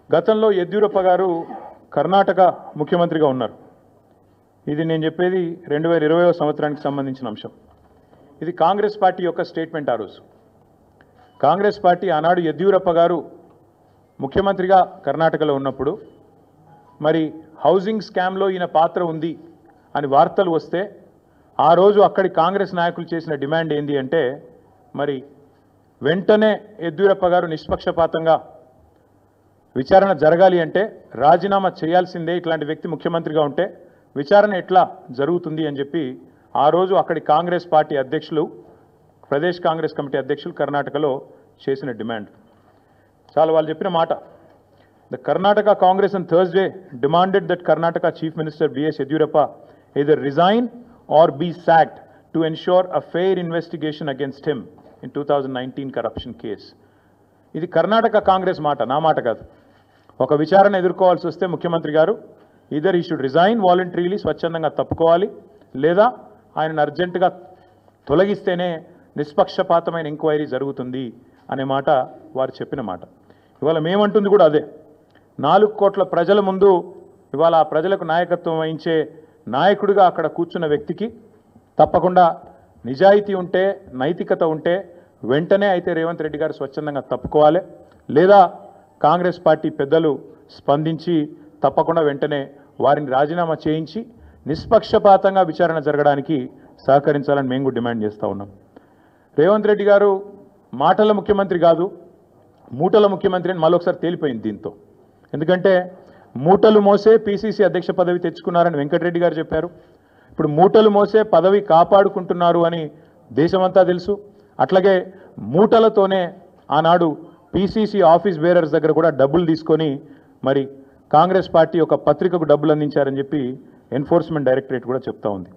గతంలో యెద్యూరప్ప గారు కర్ణాటక ముఖ్యమంత్రిగా ఉన్నారు. ఇది నేను చెప్పేది 2020వ సంవత్సరానికి సంబంధించిన అంశం. ఇది కాంగ్రెస్ పార్టీ యొక్క స్టేట్మెంట్. ఆ రోజు కాంగ్రెస్ పార్టీ ఆనాడు యెద్యూరప్ప గారు ముఖ్యమంత్రిగా కర్ణాటకలో ఉన్నప్పుడు మరి హౌసింగ్ స్కామ్లో ఈయన పాత్ర ఉంది అని వార్తలు వస్తే ఆ రోజు అక్కడి కాంగ్రెస్ నాయకులు చేసిన డిమాండ్ ఏంది అంటే మరి వెంటనే యెద్యూరప్ప గారు నిష్పక్షపాతంగా విచారణ జరగాలి అంటే రాజీనామా చేయాల్సిందే, ఇట్లాంటి వ్యక్తి ముఖ్యమంత్రిగా ఉంటే విచారణ ఎట్లా జరుగుతుంది అని చెప్పి ఆ రోజు అక్కడి కాంగ్రెస్ పార్టీ అధ్యక్షులు, ప్రదేశ్ కాంగ్రెస్ కమిటీ అధ్యక్షులు కర్ణాటకలో చేసిన డిమాండ్ చాలా వాళ్ళు చెప్పిన మాట. The Karnataka Congress on Thursday demanded that Karnataka Chief Minister B.S. Yediyurappa either resign or be sacked to ensure a fair investigation against him in 2019 corruption case. ఇది కర్ణాటక కాంగ్రెస్ మాట, నా మాట కాదు. ఒక విచారణ ఎదుర్కోవాల్సి వస్తే ముఖ్యమంత్రి గారు ఈదర్ ఈ షుడ్ రిజైన్ వాలంటరీలీ, స్వచ్ఛందంగా తప్పుకోవాలి, లేదా ఆయనను అర్జెంటుగా తొలగిస్తేనే నిష్పక్షపాతమైన ఎంక్వైరీ జరుగుతుంది అనే మాట వారు చెప్పిన మాట. ఇవాళ మేమంటుంది కూడా అదే. 4 కోట్ల ప్రజల ముందు ఇవాళ ఆ ప్రజలకు నాయకత్వం వహించే నాయకుడిగా అక్కడ కూర్చున్న వ్యక్తికి తప్పకుండా నిజాయితీ ఉంటే, నైతికత ఉంటే వెంటనే అయితే రేవంత్ రెడ్డి గారు స్వచ్ఛందంగా తప్పుకోవాలి, లేదా కాంగ్రెస్ పార్టీ పెద్దలు స్పందించి తప్పకుండా వెంటనే వారిని రాజీనామా చేయించి నిష్పక్షపాతంగా విచారణ జరగడానికి సహకరించాలని మేము కూడా డిమాండ్ చేస్తూ ఉన్నాం. రేవంత్ రెడ్డి గారు మాటల ముఖ్యమంత్రి కాదు, మూటల ముఖ్యమంత్రి అని మరొకసారి తేలిపోయింది దీంతో. ఎందుకంటే మూటలు మోసే పీసీసీ అధ్యక్ష పదవి తెచ్చుకున్నారని వెంకటరెడ్డి గారు చెప్పారు. ఇప్పుడు మూటలు మోసే పదవి కాపాడుకుంటున్నారు అని దేశమంతా తెలుసు. అట్లాగే మూటలతోనే ఆనాడు పీసీసీ ఆఫీస్ బేరర్స్ దగ్గర కూడా డబ్బులు తీసుకొని మరి కాంగ్రెస్ పార్టీ ఒక పత్రికకు డబ్బులు అందించారని చెప్పి ఎన్ఫోర్స్మెంట్ డైరెక్టరేట్ కూడా చెప్తా ఉంది.